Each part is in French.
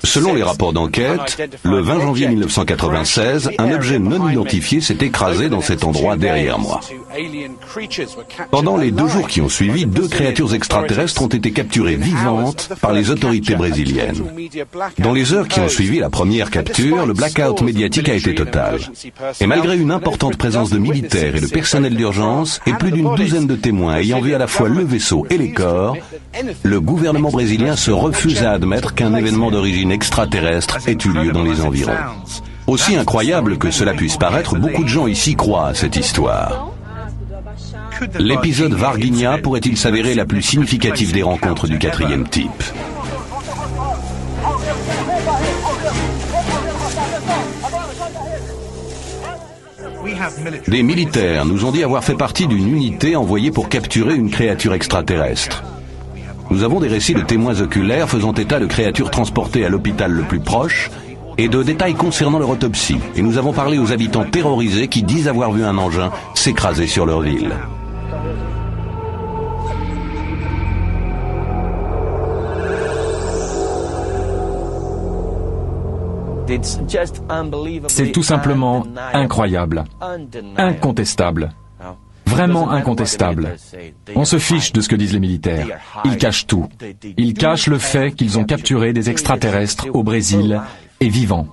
Selon les rapports d'enquête, le 20 janvier 1996, un objet non identifié s'est écrasé dans cet endroit derrière moi. Pendant les 2 jours qui ont suivi, 2 créatures extraterrestres ont été capturées vivantes par les autorités brésiliennes. Dans les heures qui ont suivi la première capture, le blackout médiatique a été total. Et malgré une importante présence de militaires et de personnel d'urgence et plus d'une douzaine de témoins ayant vu à la fois le vaisseau et les corps, le gouvernement brésilien se refuse à admettre qu'un événement d'origine extraterrestre ait eu lieu dans les environs. Aussi incroyable que cela puisse paraître, beaucoup de gens ici croient à cette histoire. L'épisode Varginha pourrait-il s'avérer la plus significative des rencontres du 4e type? Des militaires nous ont dit avoir fait partie d'une unité envoyée pour capturer une créature extraterrestre. Nous avons des récits de témoins oculaires faisant état de créatures transportées à l'hôpital le plus proche et de détails concernant leur autopsie. Et nous avons parlé aux habitants terrorisés qui disent avoir vu un engin s'écraser sur leur ville. C'est tout simplement incroyable, incontestable, vraiment incontestable. On se fiche de ce que disent les militaires. Ils cachent tout. Ils cachent le fait qu'ils ont capturé des extraterrestres au Brésil et vivants.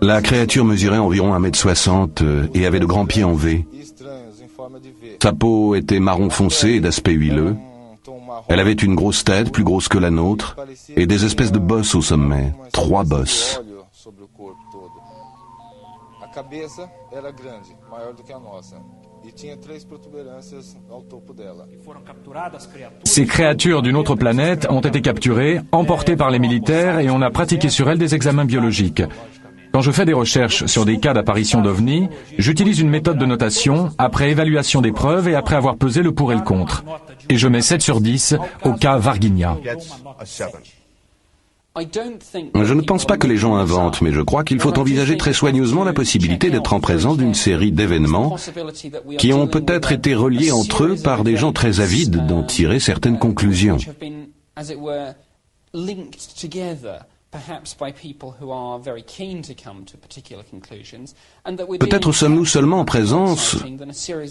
La créature mesurait environ 1,60 m et avait de grands pieds en V. Sa peau était marron foncé et d'aspect huileux. Elle avait une grosse tête, plus grosse que la nôtre, et des espèces de bosses au sommet, 3 bosses. Ces créatures d'une autre planète ont été capturées, emportées par les militaires et on a pratiqué sur elles des examens biologiques. Quand je fais des recherches sur des cas d'apparition d'OVNI, j'utilise une méthode de notation après évaluation des preuves et après avoir pesé le pour et le contre. Et je mets 7 sur 10 au cas Varginha. Je ne pense pas que les gens inventent, mais je crois qu'il faut envisager très soigneusement la possibilité d'être en présence d'une série d'événements qui ont peut-être été reliés entre eux par des gens très avides d'en tirer certaines conclusions. Peut-être sommes-nous seulement en présence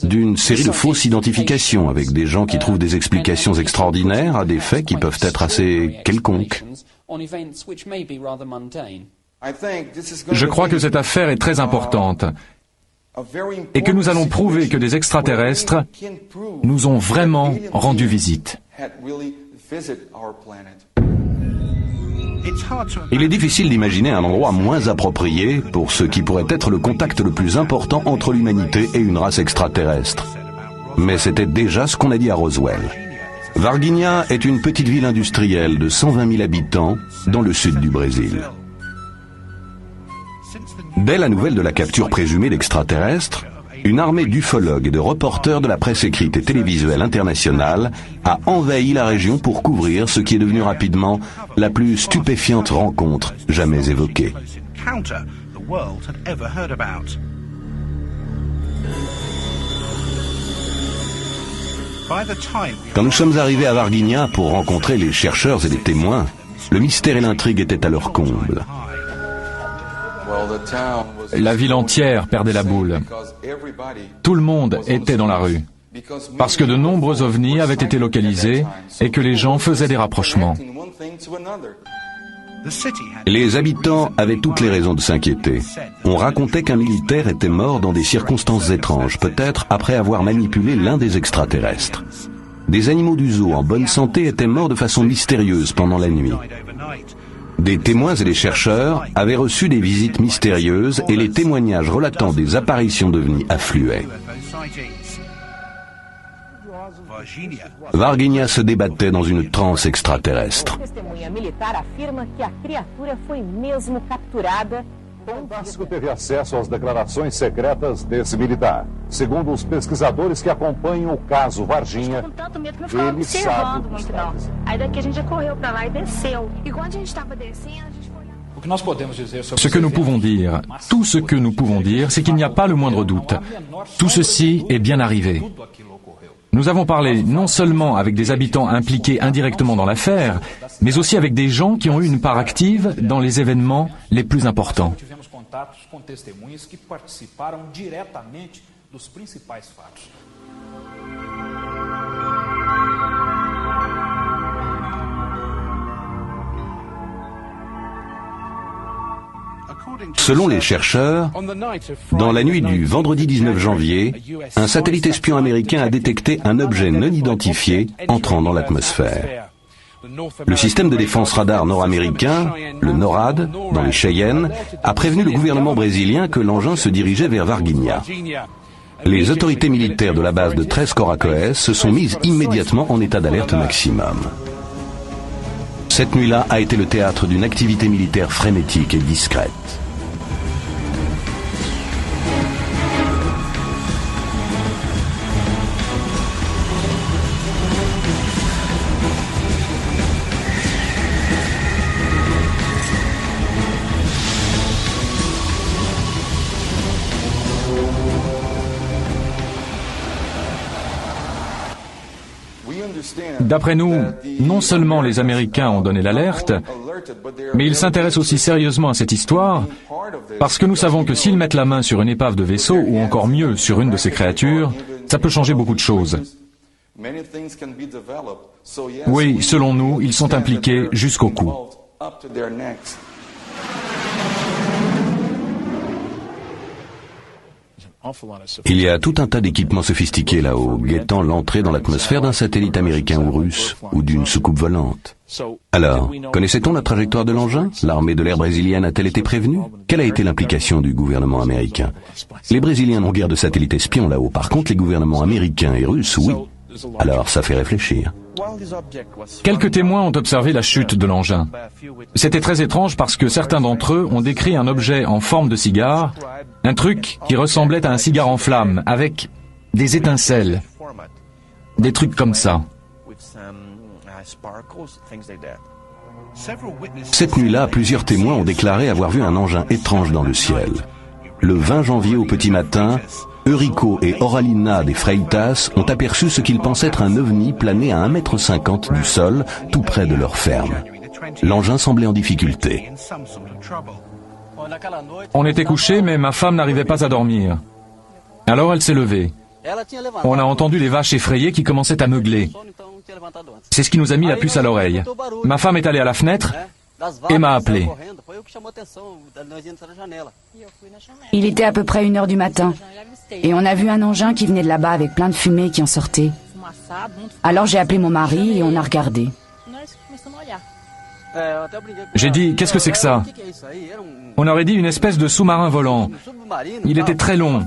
d'une série de fausses identifications avec des gens qui trouvent des explications extraordinaires à des faits qui peuvent être assez quelconques. Je crois que cette affaire est très importante et que nous allons prouver que des extraterrestres nous ont vraiment rendu visite. Il est difficile d'imaginer un endroit moins approprié pour ce qui pourrait être le contact le plus important entre l'humanité et une race extraterrestre. Mais c'était déjà ce qu'on a dit à Roswell. Varginha est une petite ville industrielle de 120 000 habitants dans le sud du Brésil. Dès la nouvelle de la capture présumée d'extraterrestres, une armée d'ufologues et de reporters de la presse écrite et télévisuelle internationale a envahi la région pour couvrir ce qui est devenu rapidement la plus stupéfiante rencontre jamais évoquée. Quand nous sommes arrivés à Varginha pour rencontrer les chercheurs et les témoins, le mystère et l'intrigue étaient à leur comble. La ville entière perdait la boule. Tout le monde était dans la rue, parce que de nombreux ovnis avaient été localisés et que les gens faisaient des rapprochements. Les habitants avaient toutes les raisons de s'inquiéter. On racontait qu'un militaire était mort dans des circonstances étranges, peut-être après avoir manipulé l'un des extraterrestres. Des animaux du zoo en bonne santé étaient morts de façon mystérieuse pendant la nuit. Des témoins et des chercheurs avaient reçu des visites mystérieuses et les témoignages relatant des apparitions d'ovnis affluaient. Varginha se débattait dans une transe extraterrestre. Fantástico teve acesso às declarações secretas desse militar. Segundo os pesquisadores que acompanham o caso Varginha, ele sabe muito não. Aí daqui a gente já correu para lá e desceu. E quando a gente estava descendo, a gente foi Ce que nous pouvons dire, tout ce que nous pouvons dire, c'est qu'il n'y a pas le moindre doute. Tout ceci est bien arrivé. Nous avons parlé non seulement avec des habitants impliqués indirectement dans l'affaire, mais aussi avec des gens qui ont eu une part active dans les événements les plus importants. Tivemos contatos com testemunhas que participaram diretamente dos principais fatos. Selon les chercheurs, dans la nuit du vendredi 19 janvier, un satellite espion américain a détecté un objet non identifié entrant dans l'atmosphère. Le système de défense radar nord-américain, le NORAD, dans les Cheyennes, a prévenu le gouvernement brésilien que l'engin se dirigeait vers Varginha. Les autorités militaires de la base de 13 Coracoès se sont mises immédiatement en état d'alerte maximum. Cette nuit-là a été le théâtre d'une activité militaire frénétique et discrète. D'après nous, non seulement les Américains ont donné l'alerte, mais ils s'intéressent aussi sérieusement à cette histoire parce que nous savons que s'ils mettent la main sur une épave de vaisseau, ou encore mieux sur une de ces créatures, ça peut changer beaucoup de choses. Oui, selon nous, ils sont impliqués jusqu'au cou. Il y a tout un tas d'équipements sophistiqués là-haut, guettant l'entrée dans l'atmosphère d'un satellite américain ou russe, ou d'une soucoupe volante. Alors, connaissait-on la trajectoire de l'engin? L'armée de l'air brésilienne a-t-elle été prévenue? Quelle a été l'implication du gouvernement américain? Les Brésiliens n'ont guère de satellites espions là-haut, par contre les gouvernements américains et russes, oui. Alors ça fait réfléchir. Quelques témoins ont observé la chute de l'engin. C'était très étrange parce que certains d'entre eux ont décrit un objet en forme de cigare, un truc qui ressemblait à un cigare en flammes, avec des étincelles, des trucs comme ça. Cette nuit-là, plusieurs témoins ont déclaré avoir vu un engin étrange dans le ciel. Le 20 janvier au petit matin, Eurico et Oralina des Freitas ont aperçu ce qu'ils pensaient être un ovni plané à 1,50 m du sol, tout près de leur ferme. L'engin semblait en difficulté. On était couchés, mais ma femme n'arrivait pas à dormir. Alors elle s'est levée. On a entendu les vaches effrayées qui commençaient à meugler. C'est ce qui nous a mis la puce à l'oreille. Ma femme est allée à la fenêtre et m'a appelé. Il était à peu près 1 h du matin et on a vu un engin qui venait de là-bas avec plein de fumée qui en sortait. Alors j'ai appelé mon mari et on a regardé. J'ai dit, qu'est-ce que c'est que ça? On aurait dit une espèce de sous-marin volant. Il était très long,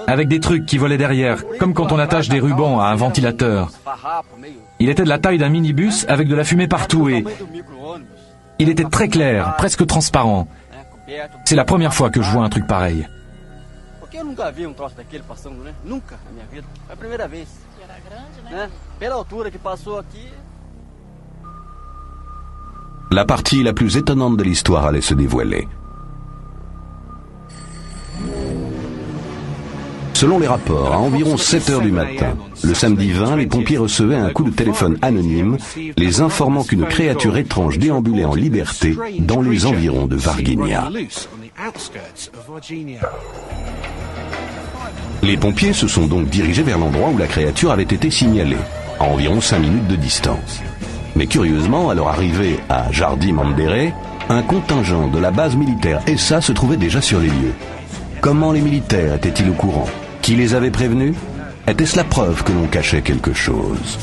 avec des trucs qui volaient derrière, comme quand on attache des rubans à un ventilateur. Il était de la taille d'un minibus avec de la fumée partout et il était très clair, presque transparent. C'est la première fois que je vois un truc pareil. La partie la plus étonnante de l'histoire allait se dévoiler. Selon les rapports, à environ 7 h du matin, le samedi 20, les pompiers recevaient un coup de téléphone anonyme les informant qu'une créature étrange déambulait en liberté dans les environs de Varginha. Les pompiers se sont donc dirigés vers l'endroit où la créature avait été signalée, à environ 5 minutes de distance. Mais curieusement, à leur arrivée à Jardim Mandere, un contingent de la base militaire ESA se trouvait déjà sur les lieux. Comment les militaires étaient-ils au courant? Qui les avait prévenus? Était-ce la preuve que l'on cachait quelque chose?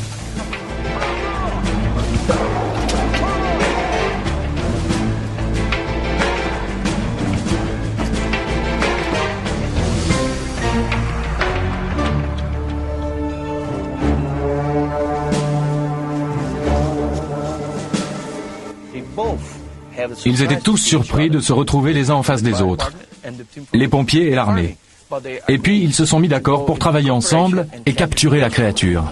Ils étaient tous surpris de se retrouver les uns en face des autres, les pompiers et l'armée. Et puis ils se sont mis d'accord pour travailler ensemble et capturer la créature.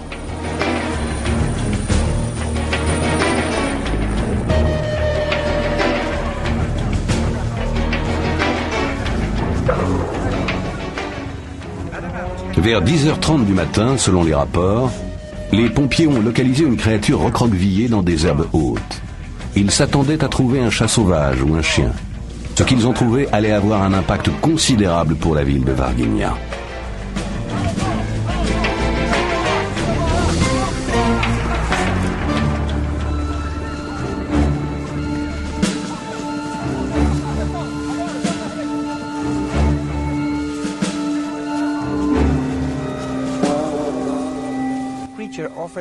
Vers 10 h 30 du matin, selon les rapports, Les pompiers ont localisé une créature recroquevillée dans des herbes hautes. Ils s'attendaient à trouver un chat sauvage ou un chien. Ce qu'ils ont trouvé allait avoir un impact considérable pour la ville de Varginha.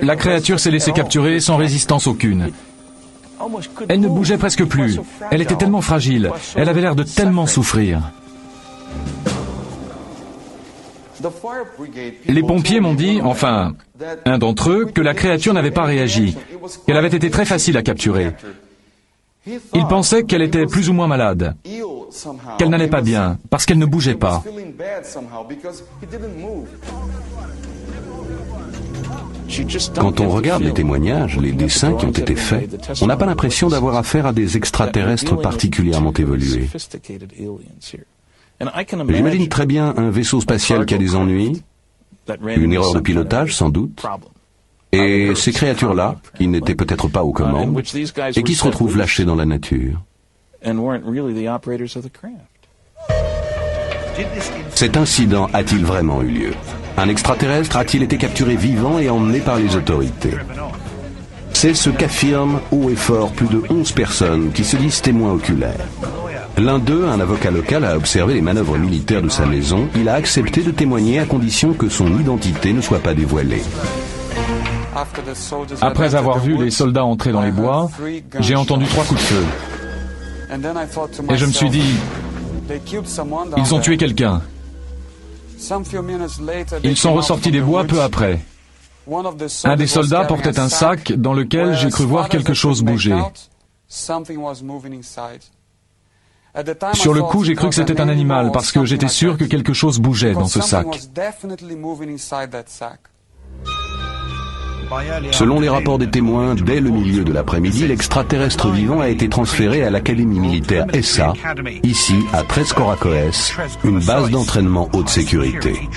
La créature s'est laissée capturer sans résistance aucune. Elle ne bougeait presque plus. Elle était tellement fragile. Elle avait l'air de tellement souffrir. Les pompiers m'ont dit, enfin, un d'entre eux, que la créature n'avait pas réagi, qu'elle avait été très facile à capturer. Ils pensaient qu'elle était plus ou moins malade, qu'elle n'allait pas bien, parce qu'elle ne bougeait pas. Quand on regarde les témoignages, les dessins qui ont été faits, on n'a pas l'impression d'avoir affaire à des extraterrestres particulièrement évolués. J'imagine très bien un vaisseau spatial qui a des ennuis, une erreur de pilotage sans doute, et ces créatures-là, qui n'étaient peut-être pas aux commandes, et qui se retrouvent lâchées dans la nature. Cet incident a-t-il vraiment eu lieu? Un extraterrestre a-t-il été capturé vivant et emmené par les autorités? C'est ce qu'affirment haut et fort plus de 11 personnes qui se disent témoins oculaires. L'un d'eux, un avocat local, a observé les manœuvres militaires de sa maison. Il a accepté de témoigner à condition que son identité ne soit pas dévoilée. Après avoir vu les soldats entrer dans les bois, j'ai entendu 3 coups de feu. Et je me suis dit, ils ont tué quelqu'un. Ils sont ressortis des bois peu après. Un des soldats portait un sac dans lequel j'ai cru voir quelque chose bouger. Sur le coup, j'ai cru que c'était un animal parce que j'étais sûr que quelque chose bougeait dans ce sac. Selon les rapports des témoins, dès le milieu de l'après-midi, l'extraterrestre vivant a été transféré à l'Académie militaire ESA, ici à Três Coracoes, une base d'entraînement haute sécurité.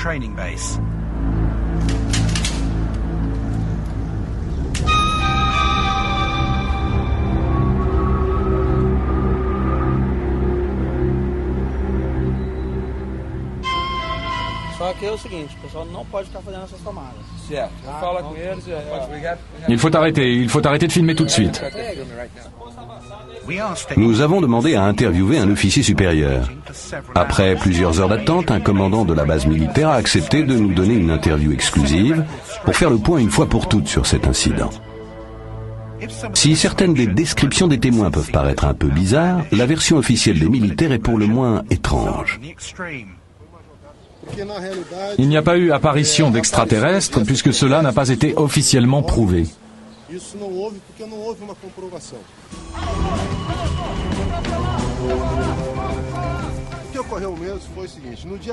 Il faut arrêter de filmer tout de suite. Nous avons demandé à interviewer un officier supérieur. Après plusieurs heures d'attente, un commandant de la base militaire a accepté de nous donner une interview exclusive pour faire le point une fois pour toutes sur cet incident. Si certaines des descriptions des témoins peuvent paraître un peu bizarres, la version officielle des militaires est pour le moins étrange. Il n'y a pas eu apparition d'extraterrestres puisque cela n'a pas été officiellement prouvé.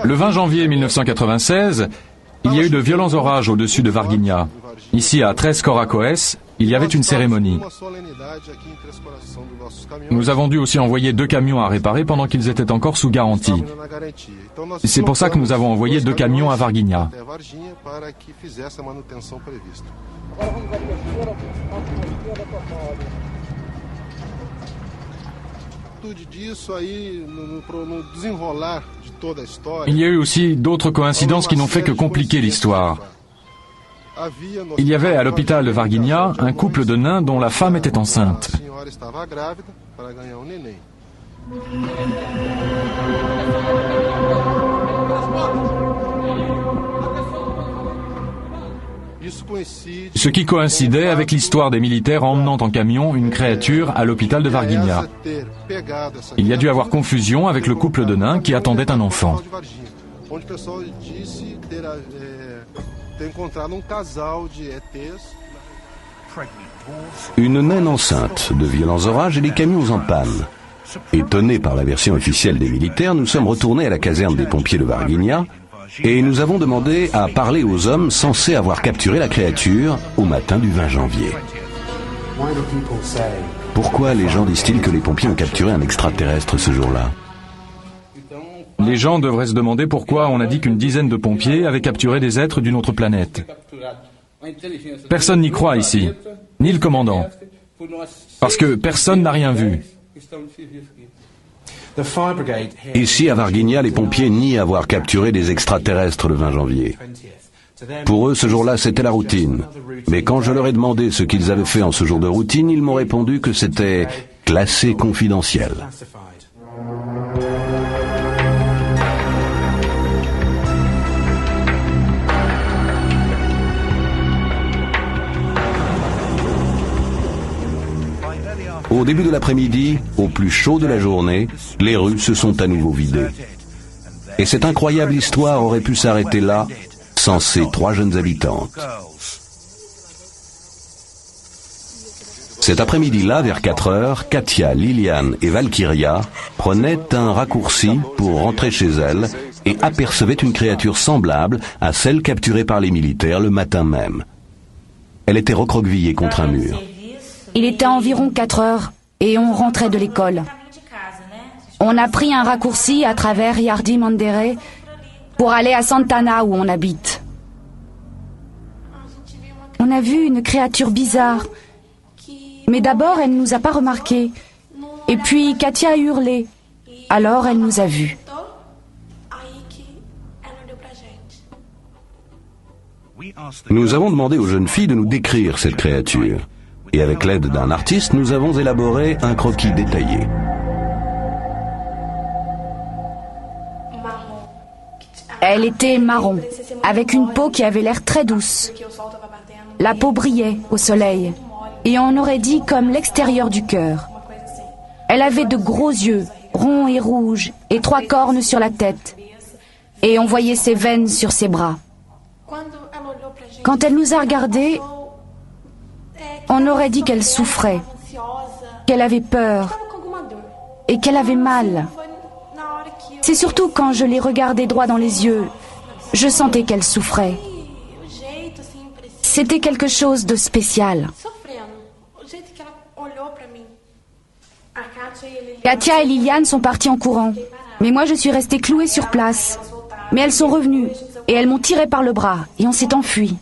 Le 20 janvier 1996, il y a eu de violents orages au-dessus de Varginha. Ici, à Três Coracoes, il y avait une cérémonie. Nous avons dû aussi envoyer 2 camions à réparer pendant qu'ils étaient encore sous garantie. C'est pour ça que nous avons envoyé 2 camions à Varginha. Il y a eu aussi d'autres coïncidences qui n'ont fait que compliquer l'histoire. Il y avait à l'hôpital de Varginha un couple de nains dont la femme était enceinte. Ce qui coïncidait avec l'histoire des militaires emmenant en camion une créature à l'hôpital de Varginha. Il y a dû avoir confusion avec le couple de nains qui attendait un enfant. Une naine enceinte, de violents orages et des camions en panne. Étonnés par la version officielle des militaires, nous sommes retournés à la caserne des pompiers de Varginha et nous avons demandé à parler aux hommes censés avoir capturé la créature au matin du 20 janvier. Pourquoi les gens disent-ils que les pompiers ont capturé un extraterrestre ce jour-là? Les gens devraient se demander pourquoi on a dit qu'une dizaine de pompiers avaient capturé des êtres d'une autre planète. Personne n'y croit ici, ni le commandant, parce que personne n'a rien vu. Ici, à Varginha, les pompiers nient avoir capturé des extraterrestres le 20 janvier. Pour eux, ce jour-là, c'était la routine. Mais quand je leur ai demandé ce qu'ils avaient fait en ce jour de routine, ils m'ont répondu que c'était classé confidentiel. Au début de l'après-midi, au plus chaud de la journée, les rues se sont à nouveau vidées. Et cette incroyable histoire aurait pu s'arrêter là, sans ces 3 jeunes habitantes. Cet après-midi-là, vers 4 heures, Katia, Liliane et Valkyria prenaient un raccourci pour rentrer chez elles et apercevaient une créature semblable à celle capturée par les militaires le matin même. Elle était recroquevillée contre un mur. Il était environ 4 heures et on rentrait de l'école. On a pris un raccourci à travers Jardim Mandere pour aller à Santana où on habite. On a vu une créature bizarre. Mais d'abord, elle ne nous a pas remarqués. Et puis, Katia a hurlé. Alors, elle nous a vus. Nous avons demandé aux jeunes filles de nous décrire cette créature. Et avec l'aide d'un artiste, nous avons élaboré un croquis détaillé. Elle était marron, avec une peau qui avait l'air très douce. La peau brillait au soleil, et on aurait dit comme l'extérieur du cœur. Elle avait de gros yeux, ronds et rouges, et 3 cornes sur la tête. Et on voyait ses veines sur ses bras. Quand elle nous a regardés, on aurait dit qu'elle souffrait, qu'elle avait peur et qu'elle avait mal. C'est surtout quand je l'ai regardée droit dans les yeux, je sentais qu'elle souffrait. C'était quelque chose de spécial. Katia et Liliane sont parties en courant, mais moi je suis restée clouée sur place. Mais elles sont revenues et elles m'ont tiré par le bras et on s'est enfui.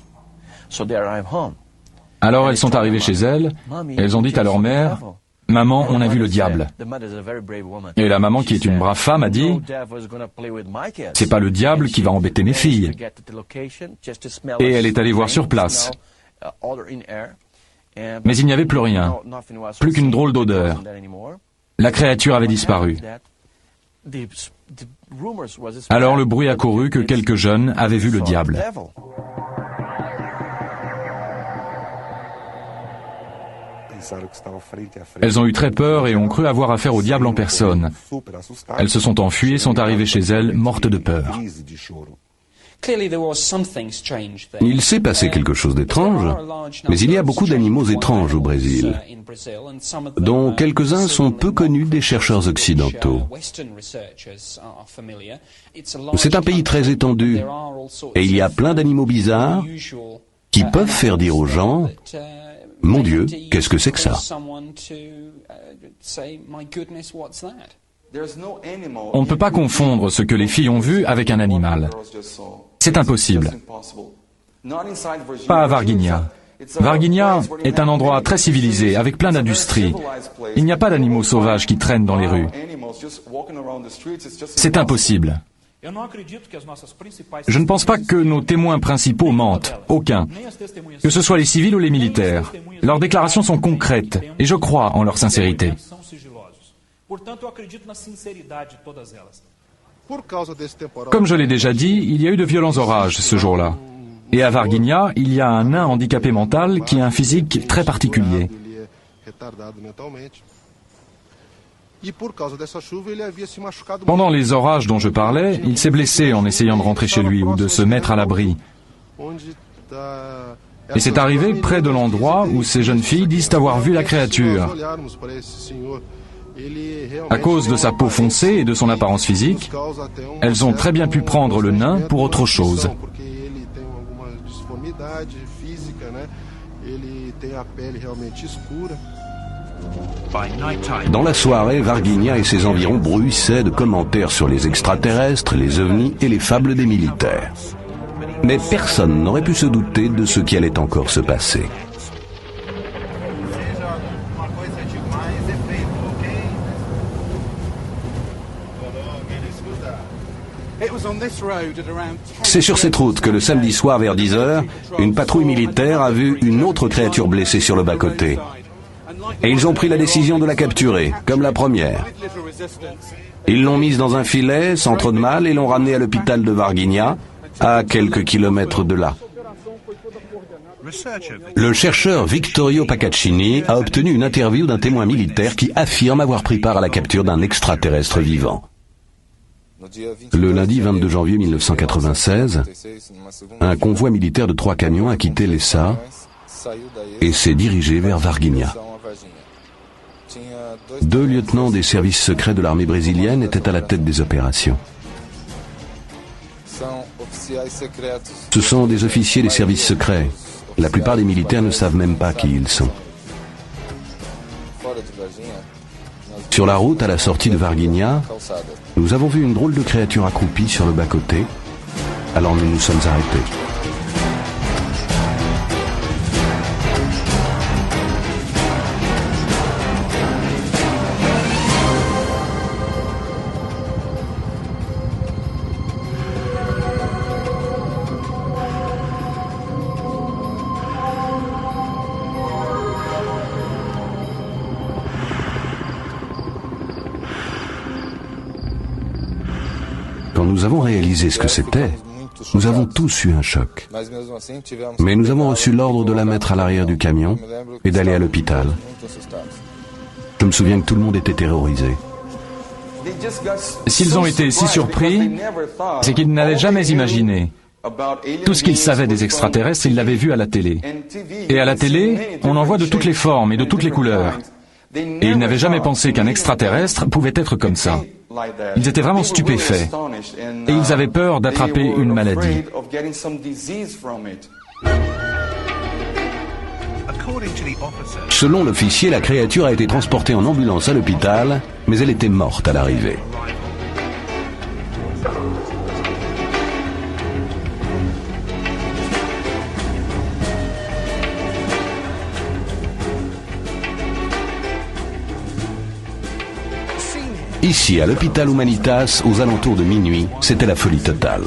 Alors elles sont arrivées chez elles, et elles ont dit à leur mère, « Maman, on a vu le diable. » Et la maman, qui est une brave femme, a dit, « C'est pas le diable qui va embêter mes filles. » Et elle est allée voir sur place. Mais il n'y avait plus rien, plus qu'une drôle d'odeur. La créature avait disparu. Alors le bruit a couru que quelques jeunes avaient vu le diable. Elles ont eu très peur et ont cru avoir affaire au diable en personne. Elles se sont enfuies et sont arrivées chez elles, mortes de peur. Il s'est passé quelque chose d'étrange, mais il y a beaucoup d'animaux étranges au Brésil, dont quelques-uns sont peu connus des chercheurs occidentaux. C'est un pays très étendu, et il y a plein d'animaux bizarres qui peuvent faire dire aux gens « Mon Dieu, qu'est-ce que c'est que ça ?» On ne peut pas confondre ce que les filles ont vu avec un animal. C'est impossible. Pas à Varginha. Varginha est un endroit très civilisé, avec plein d'industries. Il n'y a pas d'animaux sauvages qui traînent dans les rues. C'est impossible. Je ne pense pas que nos témoins principaux mentent, aucun. Que ce soit les civils ou les militaires. Leurs déclarations sont concrètes, et je crois en leur sincérité. Comme je l'ai déjà dit, il y a eu de violents orages ce jour-là. Et à Varginha, il y a un nain handicapé mental qui a un physique très particulier. Pendant les orages dont je parlais, il s'est blessé en essayant de rentrer chez lui ou de se mettre à l'abri. Et c'est arrivé près de l'endroit où ces jeunes filles disent avoir vu la créature. À cause de sa peau foncée et de son apparence physique, elles ont très bien pu prendre le nain pour autre chose. Dans la soirée, Varginha et ses environs bruissaient de commentaires sur les extraterrestres, les ovnis et les fables des militaires. Mais personne n'aurait pu se douter de ce qui allait encore se passer. C'est sur cette route que le samedi soir vers 10 h, une patrouille militaire a vu une autre créature blessée sur le bas-côté. Et ils ont pris la décision de la capturer, comme la première. Ils l'ont mise dans un filet, sans trop de mal, et l'ont ramenée à l'hôpital de Varginha, à quelques kilomètres de là. Le chercheur Vittorio Paccaccini a obtenu une interview d'un témoin militaire qui affirme avoir pris part à la capture d'un extraterrestre vivant. Le lundi 22 janvier 1996, un convoi militaire de 3 camions a quitté l'Essa et s'est dirigé vers Varginha. 2 lieutenants des services secrets de l'armée brésilienne étaient à la tête des opérations. Ce sont des officiers des services secrets. La plupart des militaires ne savent même pas qui ils sont. Sur la route à la sortie de Varginha, nous avons vu une drôle de créature accroupie sur le bas-côté. Alors nous nous sommes arrêtés. Quand nous avons réalisé ce que c'était, nous avons tous eu un choc. Mais nous avons reçu l'ordre de la mettre à l'arrière du camion et d'aller à l'hôpital. Je me souviens que tout le monde était terrorisé. S'ils ont été si surpris, c'est qu'ils n'avaient jamais imaginé. Tout ce qu'ils savaient des extraterrestres, ils l'avaient vu à la télé. Et à la télé, on en voit de toutes les formes et de toutes les couleurs. Et ils n'avaient jamais pensé qu'un extraterrestre pouvait être comme ça. Ils étaient vraiment stupéfaits. Et ils avaient peur d'attraper une maladie. Selon l'officier, la créature a été transportée en ambulance à l'hôpital, mais elle était morte à l'arrivée. Ici, à l'hôpital Humanitas, aux alentours de minuit, c'était la folie totale.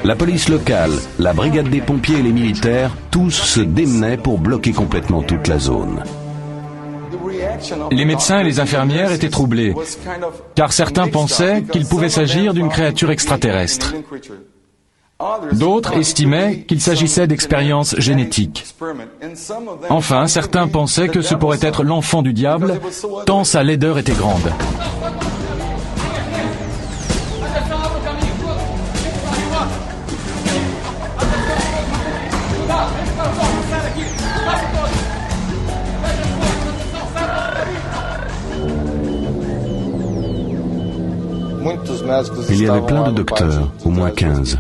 La police locale, la brigade des pompiers et les militaires, tous se démenaient pour bloquer complètement toute la zone. Les médecins et les infirmières étaient troublés, car certains pensaient qu'il pouvait s'agir d'une créature extraterrestre. D'autres estimaient qu'il s'agissait d'expériences génétiques. Enfin, certains pensaient que ce pourrait être l'enfant du diable, tant sa laideur était grande. Il y avait plein de docteurs, au moins 15.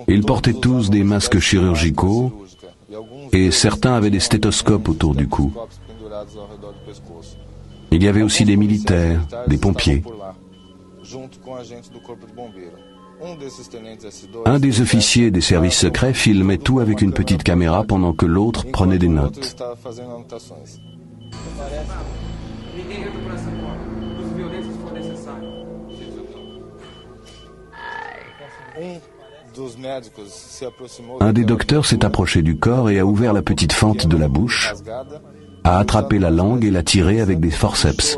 Ils portaient tous des masques chirurgicaux et certains avaient des stéthoscopes autour du cou. Il y avait aussi des militaires, des pompiers. Un des officiers des services secrets filmait tout avec une petite caméra pendant que l'autre prenait des notes. Un des docteurs s'est approché du corps et a ouvert la petite fente de la bouche, a attrapé la langue et l'a tirée avec des forceps.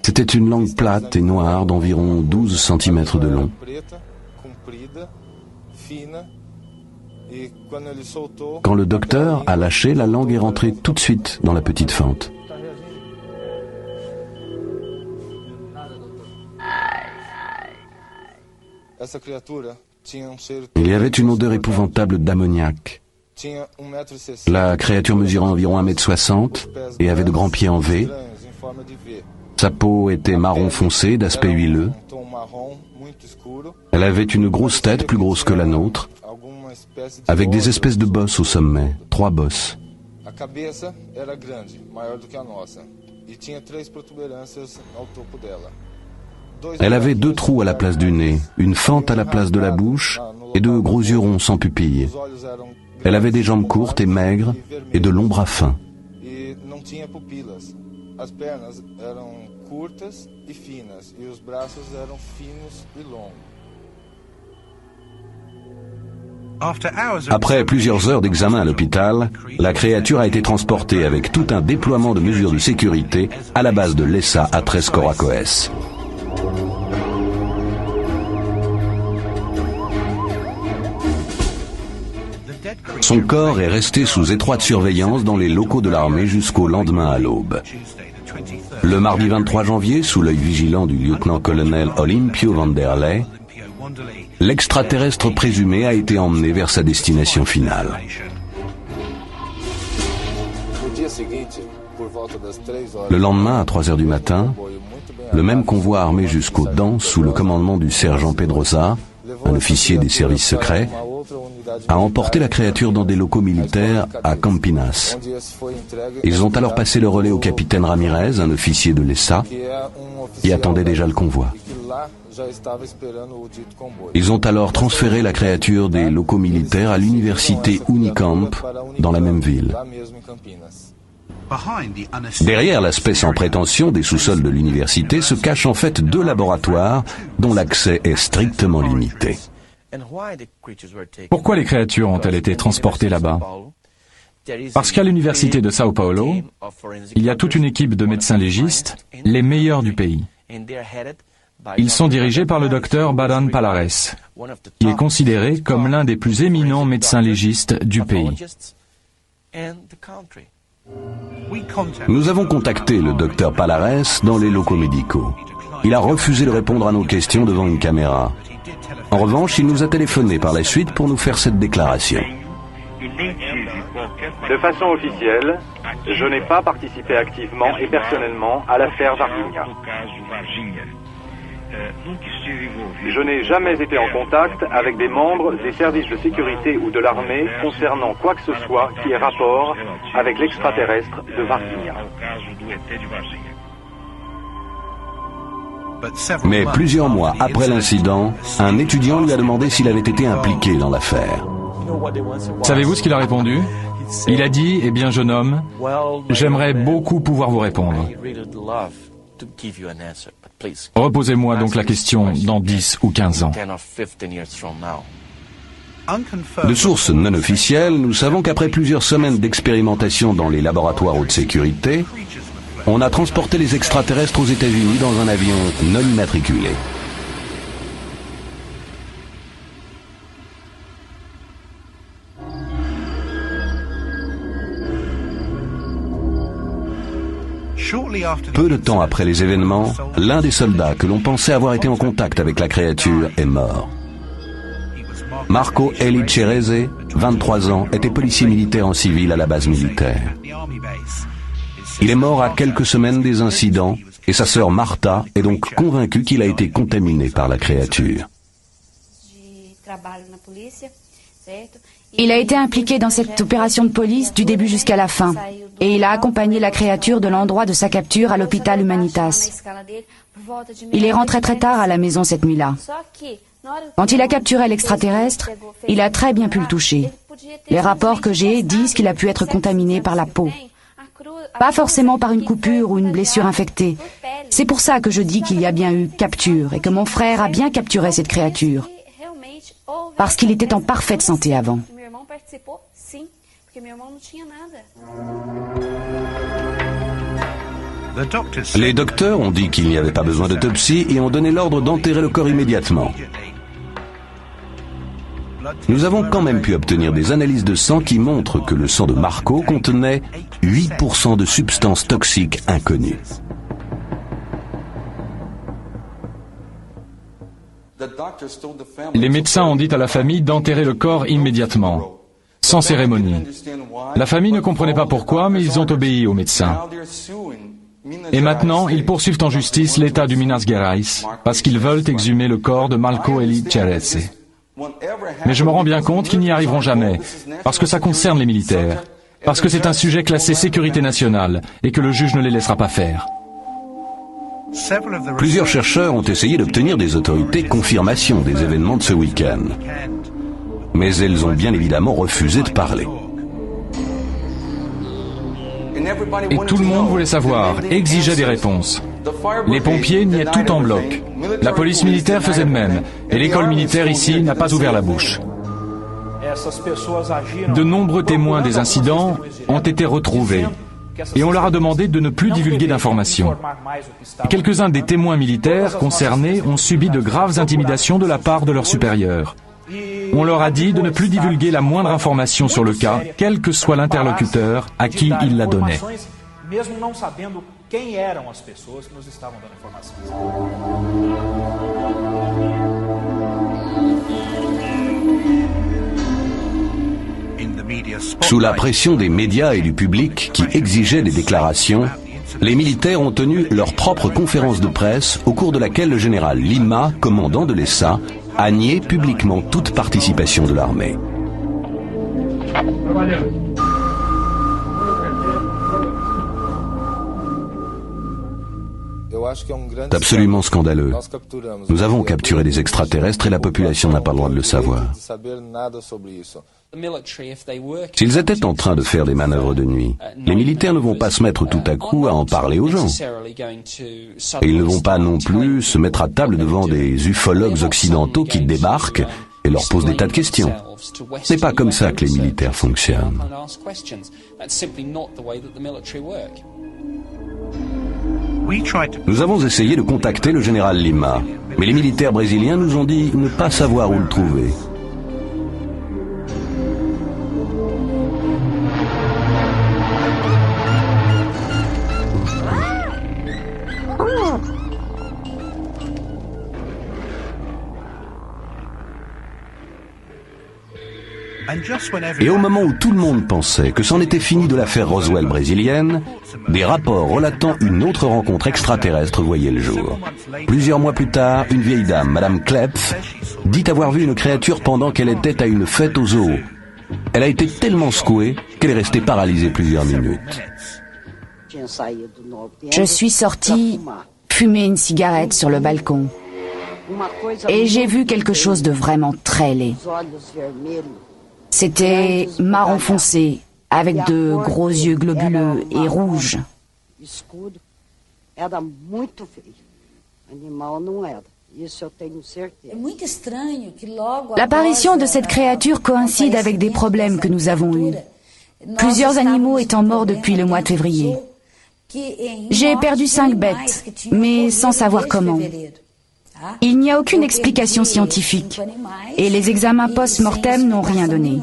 C'était une langue plate et noire d'environ 12 cm de long. Quand le docteur a lâché, la langue est rentrée tout de suite dans la petite fente. Il y avait une odeur épouvantable d'ammoniac. La créature mesurait environ 1,60 m et avait de grands pieds en V. Sa peau était marron foncé, d'aspect huileux. Elle avait une grosse tête, plus grosse que la nôtre, avec des espèces de bosses au sommet, 3 bosses. Elle avait 2 trous à la place du nez, une fente à la place de la bouche et 2 gros yeux ronds sans pupilles. Elle avait des jambes courtes et maigres et de longs bras fins. Après plusieurs heures d'examen à l'hôpital, la créature a été transportée avec tout un déploiement de mesures de sécurité à la base de l'ESA à Tres Coracoes. Son corps est resté sous étroite surveillance dans les locaux de l'armée jusqu'au lendemain à l'aube. Le mardi 23 janvier, sous l'œil vigilant du lieutenant-colonel Olympio Vanderlei, l'extraterrestre présumé a été emmené vers sa destination finale. Le lendemain, à 3 heures du matin, le même convoi armé jusqu'aux dents, sous le commandement du sergent Pedrosa, un officier des services secrets, a emporté la créature dans des locaux militaires à Campinas. Ils ont alors passé le relais au capitaine Ramirez, un officier de l'ESA, qui attendait déjà le convoi. Ils ont alors transféré la créature des locaux militaires à l'université Unicamp, dans la même ville. Derrière l'aspect sans prétention des sous-sols de l'université se cachent en fait 2 laboratoires dont l'accès est strictement limité. Pourquoi les créatures ont-elles été transportées là-bas? Parce qu'à l'université de Sao Paulo, il y a toute une équipe de médecins légistes, les meilleurs du pays. Ils sont dirigés par le docteur Badan Palares, qui est considéré comme l'un des plus éminents médecins légistes du pays. Nous avons contacté le docteur Palares dans les locaux médicaux. Il a refusé de répondre à nos questions devant une caméra. En revanche, il nous a téléphoné par la suite pour nous faire cette déclaration. De façon officielle, je n'ai pas participé activement et personnellement à l'affaire Varginha. Je n'ai jamais été en contact avec des membres des services de sécurité ou de l'armée concernant quoi que ce soit qui ait rapport avec l'extraterrestre de Varginha. Mais plusieurs mois après l'incident, un étudiant lui a demandé s'il avait été impliqué dans l'affaire. Savez-vous ce qu'il a répondu? Il a dit, eh bien jeune homme, j'aimerais beaucoup pouvoir vous répondre. Reposez-moi donc la question dans 10 ou 15 ans. De sources non officielles, nous savons qu'après plusieurs semaines d'expérimentation dans les laboratoires haute sécurité, on a transporté les extraterrestres aux États-Unis dans un avion non immatriculé. Peu de temps après les événements, l'un des soldats que l'on pensait avoir été en contact avec la créature est mort. Marco Eli Cerese, 23 ans, était policier militaire en civil à la base militaire. Il est mort à quelques semaines des incidents et sa sœur Martha est donc convaincue qu'il a été contaminé par la créature. Il a été impliqué dans cette opération de police du début jusqu'à la fin. Et il a accompagné la créature de l'endroit de sa capture à l'hôpital Humanitas. Il est rentré très tard à la maison cette nuit-là. Quand il a capturé l'extraterrestre, il a très bien pu le toucher. Les rapports que j'ai disent qu'il a pu être contaminé par la peau. Pas forcément par une coupure ou une blessure infectée. C'est pour ça que je dis qu'il y a bien eu capture et que mon frère a bien capturé cette créature. Parce qu'il était en parfaite santé avant. Les docteurs ont dit qu'il n'y avait pas besoin d'autopsie et ont donné l'ordre d'enterrer le corps immédiatement. Nous avons quand même pu obtenir des analyses de sang qui montrent que le sang de Marco contenait 8% de substances toxiques inconnues. Les médecins ont dit à la famille d'enterrer le corps immédiatement, sans cérémonie. La famille ne comprenait pas pourquoi, mais ils ont obéi aux médecins. Et maintenant, ils poursuivent en justice l'État du Minas Gerais, parce qu'ils veulent exhumer le corps de Marco Eli Cerese. Mais je me rends bien compte qu'ils n'y arriveront jamais, parce que ça concerne les militaires. parce que c'est un sujet classé sécurité nationale et que le juge ne les laissera pas faire. Plusieurs chercheurs ont essayé d'obtenir des autorités confirmation des événements de ce week-end. Mais elles ont bien évidemment refusé de parler. Et tout le monde voulait savoir, exigeait des réponses. Les pompiers niaient tout en bloc. La police militaire faisait de même. Et l'école militaire ici n'a pas ouvert la bouche. De nombreux témoins des incidents ont été retrouvés. Et on leur a demandé de ne plus divulguer d'informations. Quelques-uns des témoins militaires concernés ont subi de graves intimidations de la part de leurs supérieurs. On leur a dit de ne plus divulguer la moindre information sur le cas, quel que soit l'interlocuteur à qui ils la donnaient. Sous la pression des médias et du public qui exigeaient des déclarations, les militaires ont tenu leur propre conférence de presse au cours de laquelle le général Lima, commandant de l'ESA, a nié publiquement toute participation de l'armée. C'est absolument scandaleux. Nous avons capturé des extraterrestres et la population n'a pas le droit de le savoir. S'ils étaient en train de faire des manœuvres de nuit, les militaires ne vont pas se mettre tout à coup à en parler aux gens. Et ils ne vont pas non plus se mettre à table devant des ufologues occidentaux qui débarquent et leur posent des tas de questions. Ce n'est pas comme ça que les militaires fonctionnent. Nous avons essayé de contacter le général Lima, mais les militaires brésiliens nous ont dit ne pas savoir où le trouver. Et au moment où tout le monde pensait que c'en était fini de l'affaire Roswell brésilienne, des rapports relatant une autre rencontre extraterrestre voyaient le jour. Plusieurs mois plus tard, une vieille dame, Madame Klepf, dit avoir vu une créature pendant qu'elle était à une fête au zoo. Elle a été tellement secouée qu'elle est restée paralysée plusieurs minutes. Je suis sortie fumer une cigarette sur le balcon et j'ai vu quelque chose de vraiment très laid. C'était marron foncé, avec de gros yeux globuleux et rouges. L'apparition de cette créature coïncide avec des problèmes que nous avons eus. Plusieurs animaux étant morts depuis le mois de février. J'ai perdu 5 bêtes, mais sans savoir comment. Il n'y a aucune explication scientifique et les examens post-mortem n'ont rien donné.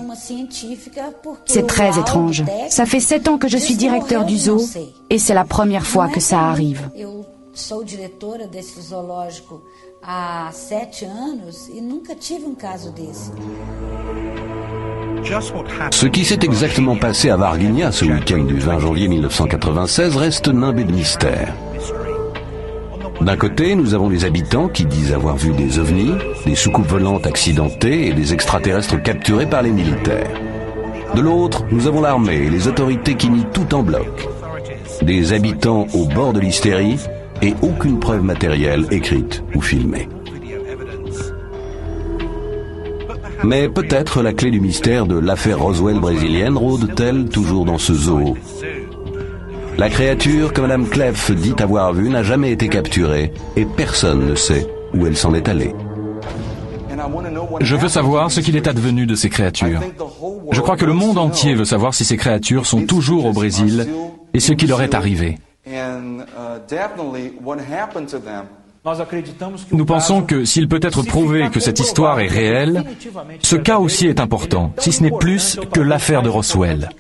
C'est très étrange. Ça fait 7 ans que je suis directeur du zoo et c'est la première fois que ça arrive. Ce qui s'est exactement passé à Varginha ce week-end du 20 janvier 1996 reste nimbé de mystère. D'un côté, nous avons les habitants qui disent avoir vu des ovnis, des soucoupes volantes accidentées et des extraterrestres capturés par les militaires. De l'autre, nous avons l'armée et les autorités qui nient tout en bloc. Des habitants au bord de l'hystérie et aucune preuve matérielle écrite ou filmée. Mais peut-être la clé du mystère de l'affaire Roswell brésilienne rôde-t-elle toujours dans ce zoo. La créature que Madame Klepf dit avoir vue n'a jamais été capturée et personne ne sait où elle s'en est allée. Je veux savoir ce qu'il est advenu de ces créatures. Je crois que le monde entier veut savoir si ces créatures sont toujours au Brésil et ce qui leur est arrivé. Nous pensons que s'il peut être prouvé que cette histoire est réelle, ce cas aussi est important, si ce n'est plus que l'affaire de Roswell.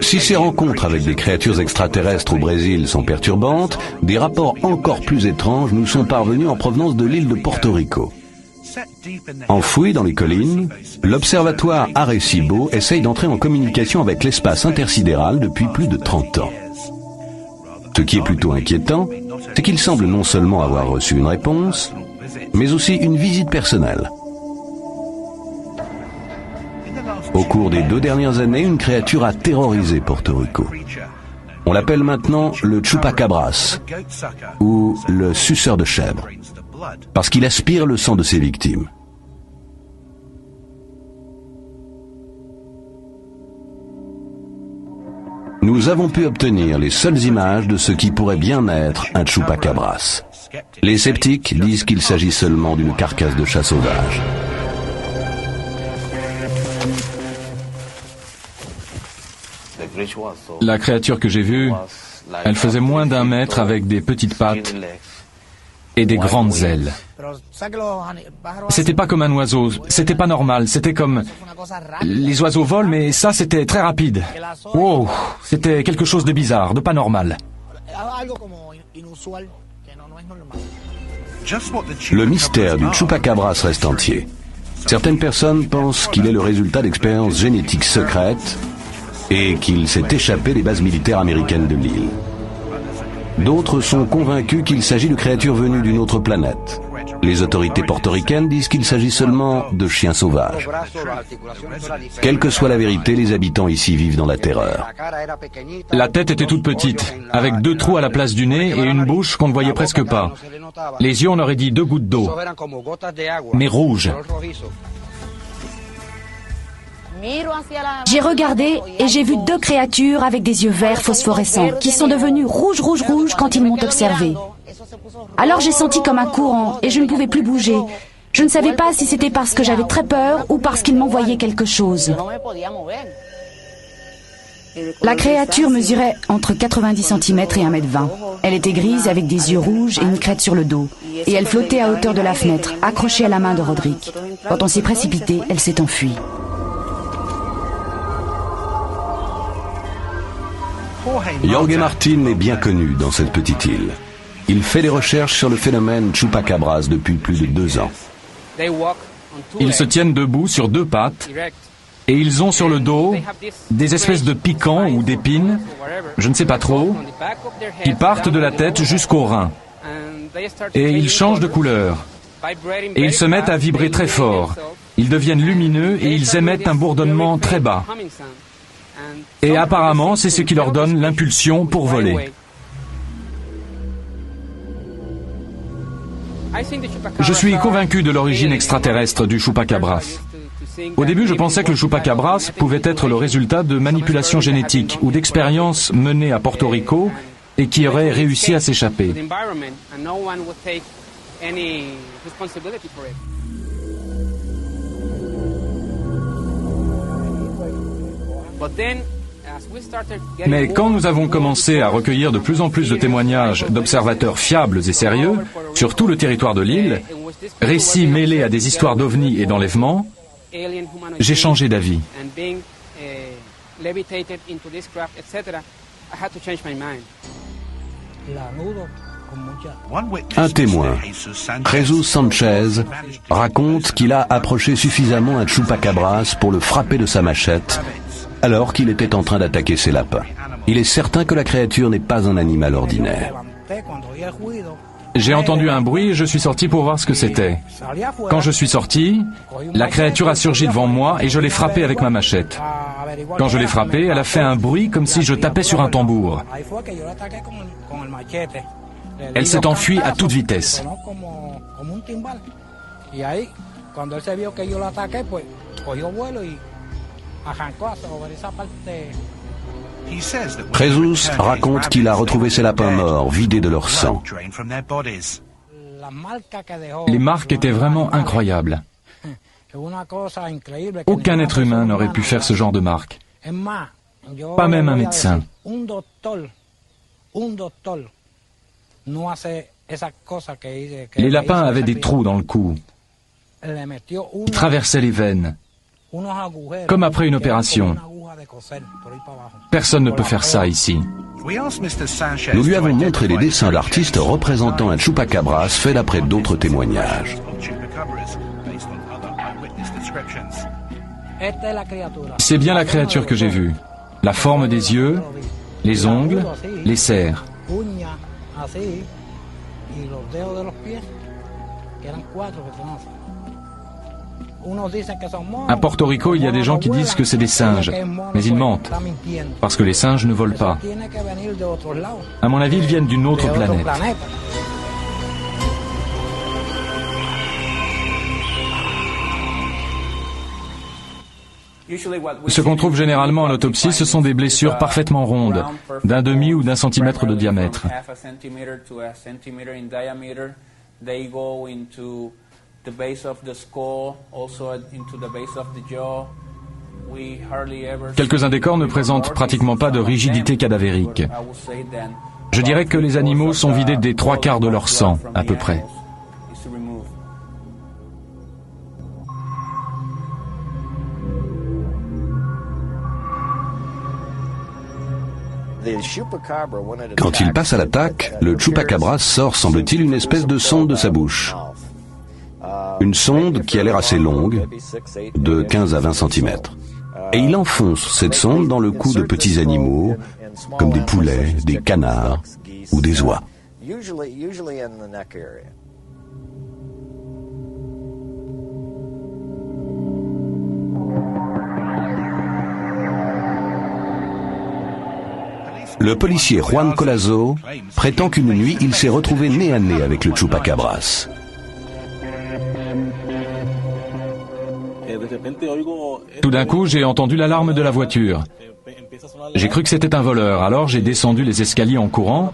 Si ces rencontres avec des créatures extraterrestres au Brésil sont perturbantes, des rapports encore plus étranges nous sont parvenus en provenance de l'île de Porto Rico. Enfoui dans les collines, l'observatoire Arecibo essaye d'entrer en communication avec l'espace intersidéral depuis plus de 30 ans. Ce qui est plutôt inquiétant, c'est qu'il semble non seulement avoir reçu une réponse, mais aussi une visite personnelle. Au cours des 2 dernières années, une créature a terrorisé Porto Rico. On l'appelle maintenant le chupacabras, ou le suceur de chèvre, parce qu'il aspire le sang de ses victimes. Nous avons pu obtenir les seules images de ce qui pourrait bien être un chupacabras. Les sceptiques disent qu'il s'agit seulement d'une carcasse de chat sauvage. La créature que j'ai vue, elle faisait moins d'1 mètre avec des petites pattes et des grandes ailes. C'était pas comme un oiseau, c'était pas normal, c'était comme... Les oiseaux volent, mais ça c'était très rapide. Wow, c'était quelque chose de bizarre, de pas normal. Le mystère du chupacabras reste entier. Certaines personnes pensent qu'il est le résultat d'expériences génétiques secrètes et qu'il s'est échappé des bases militaires américaines de l'île. D'autres sont convaincus qu'il s'agit de créatures venues d'une autre planète. Les autorités portoricaines disent qu'il s'agit seulement de chiens sauvages. Quelle que soit la vérité, les habitants ici vivent dans la terreur. La tête était toute petite, avec 2 trous à la place du nez et une bouche qu'on ne voyait presque pas. Les yeux, on aurait dit 2 gouttes d'eau, mais rouges. J'ai regardé et j'ai vu 2 créatures avec des yeux verts phosphorescents qui sont devenus rouges quand ils m'ont observé. Alors j'ai senti comme un courant et je ne pouvais plus bouger. Je ne savais pas si c'était parce que j'avais très peur ou parce qu'ils m'envoyaient quelque chose. La créature mesurait entre 90 cm et 1,20 m. Elle était grise avec des yeux rouges et une crête sur le dos. Et elle flottait à hauteur de la fenêtre, accrochée à la main de Roderick. Quand on s'est précipité, elle s'est enfuie. Jorge Martin est bien connu dans cette petite île. Il fait des recherches sur le phénomène chupacabras depuis plus de 2 ans. Ils se tiennent debout sur 2 pattes et ils ont sur le dos des espèces de piquants ou d'épines, je ne sais pas trop, qui partent de la tête jusqu'aux reins. Et ils changent de couleur. Et ils se mettent à vibrer très fort. Ils deviennent lumineux et ils émettent un bourdonnement très bas. Et apparemment, c'est ce qui leur donne l'impulsion pour voler. Je suis convaincu de l'origine extraterrestre du chupacabras. Au début, je pensais que le chupacabras pouvait être le résultat de manipulations génétiques ou d'expériences menées à Porto Rico et qui auraient réussi à s'échapper. Mais quand nous avons commencé à recueillir de plus en plus de témoignages d'observateurs fiables et sérieux sur tout le territoire de l'île, récits mêlés à des histoires d'ovnis et d'enlèvements, j'ai changé d'avis. Un témoin, Jesus Sanchez, raconte qu'il a approché suffisamment un chupacabras pour le frapper de sa machette alors qu'il était en train d'attaquer ses lapins. Il est certain que la créature n'est pas un animal ordinaire. J'ai entendu un bruit et je suis sorti pour voir ce que c'était. Quand je suis sorti, la créature a surgi devant moi et je l'ai frappée avec ma machette. Quand je l'ai frappée, elle a fait un bruit comme si je tapais sur un tambour. Elle s'est enfuie à toute vitesse. Jesus raconte qu'il a retrouvé ses lapins morts, vidés de leur sang. Les marques étaient vraiment incroyables. Aucun être humain n'aurait pu faire ce genre de marques. Pas même un médecin. Les lapins avaient des trous dans le cou. Ils traversaient les veines, comme après une opération. Personne ne peut faire ça ici. Nous lui avons montré les dessins d'artistes représentant un chupacabras fait d'après d'autres témoignages. C'est bien la créature que j'ai vue. La forme des yeux, les ongles, les serres. À Porto Rico, il y a des gens qui disent que c'est des singes, mais ils mentent, parce que les singes ne volent pas. À mon avis, ils viennent d'une autre planète. Ce qu'on trouve généralement en autopsie, ce sont des blessures parfaitement rondes, d'un demi ou d'un centimètre de diamètre. Quelques-uns des corps ne présentent pratiquement pas de rigidité cadavérique. Je dirais que les animaux sont vidés des 3/4 de leur sang, à peu près. Quand il passe à l'attaque, le chupacabras sort, semble-t-il, une espèce de sonde de sa bouche. Une sonde qui a l'air assez longue, de 15 à 20 cm. Et il enfonce cette sonde dans le cou de petits animaux, comme des poulets, des canards ou des oies. Le policier Juan Colazo prétend qu'une nuit, il s'est retrouvé nez à nez avec le chupacabras. Tout d'un coup, j'ai entendu l'alarme de la voiture. J'ai cru que c'était un voleur, alors j'ai descendu les escaliers en courant,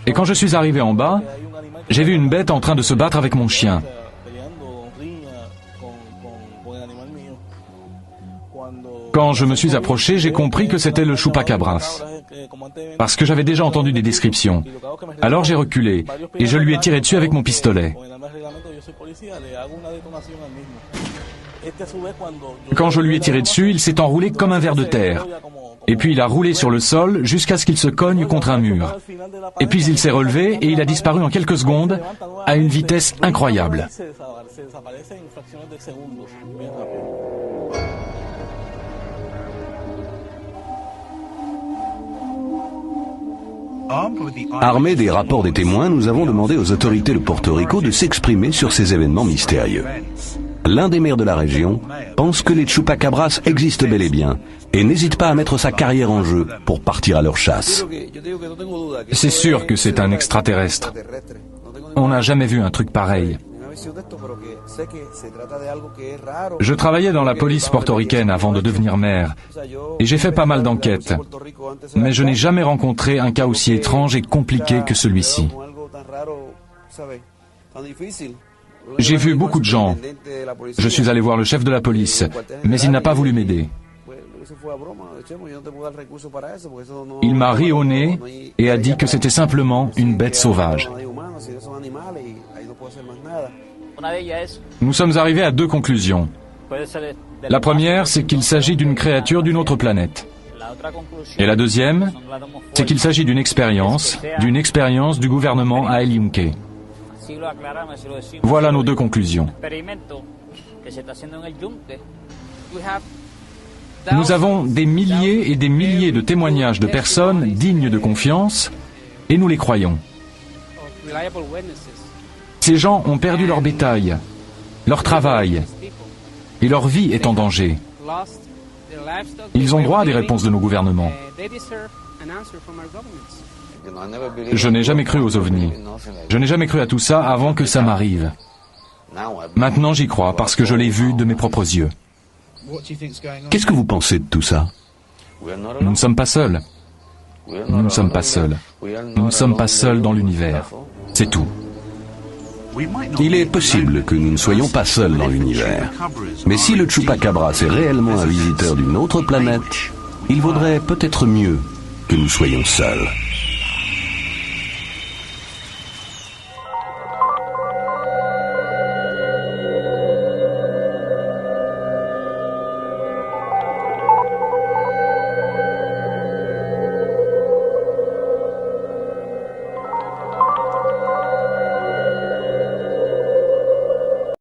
et quand je suis arrivé en bas, j'ai vu une bête en train de se battre avec mon chien. Quand je me suis approché, j'ai compris que c'était le chupacabras, parce que j'avais déjà entendu des descriptions. Alors j'ai reculé, et je lui ai tiré dessus avec mon pistolet. Quand je lui ai tiré dessus, il s'est enroulé comme un ver de terre. Et puis il a roulé sur le sol jusqu'à ce qu'il se cogne contre un mur. Et puis il s'est relevé et il a disparu en quelques secondes à une vitesse incroyable. Armés des rapports des témoins, nous avons demandé aux autorités de Porto Rico de s'exprimer sur ces événements mystérieux. L'un des maires de la région pense que les chupacabras existent bel et bien et n'hésite pas à mettre sa carrière en jeu pour partir à leur chasse. C'est sûr que c'est un extraterrestre. On n'a jamais vu un truc pareil. Je travaillais dans la police portoricaine avant de devenir maire et j'ai fait pas mal d'enquêtes, mais je n'ai jamais rencontré un cas aussi étrange et compliqué que celui-ci. J'ai vu beaucoup de gens. Je suis allé voir le chef de la police, mais il n'a pas voulu m'aider. Il m'a ri au nez et a dit que c'était simplement une bête sauvage. Nous sommes arrivés à deux conclusions. La première, c'est qu'il s'agit d'une créature d'une autre planète. Et la deuxième, c'est qu'il s'agit d'une expérience du gouvernement à El Yunque. Voilà nos deux conclusions. Nous avons des milliers et des milliers de témoignages de personnes dignes de confiance et nous les croyons. Ces gens ont perdu leur bétail, leur travail et leur vie est en danger. Ils ont droit à des réponses de nos gouvernements. Je n'ai jamais cru aux ovnis. Je n'ai jamais cru à tout ça avant que ça m'arrive. Maintenant j'y crois parce que je l'ai vu de mes propres yeux. Qu'est-ce que vous pensez de tout ça? Nous ne sommes pas seuls. Nous ne sommes pas seuls. Nous ne sommes pas seuls dans l'univers. C'est tout. Il est possible que nous ne soyons pas seuls dans l'univers. Mais si le chupacabras est réellement un visiteur d'une autre planète, il vaudrait peut-être mieux que nous soyons seuls.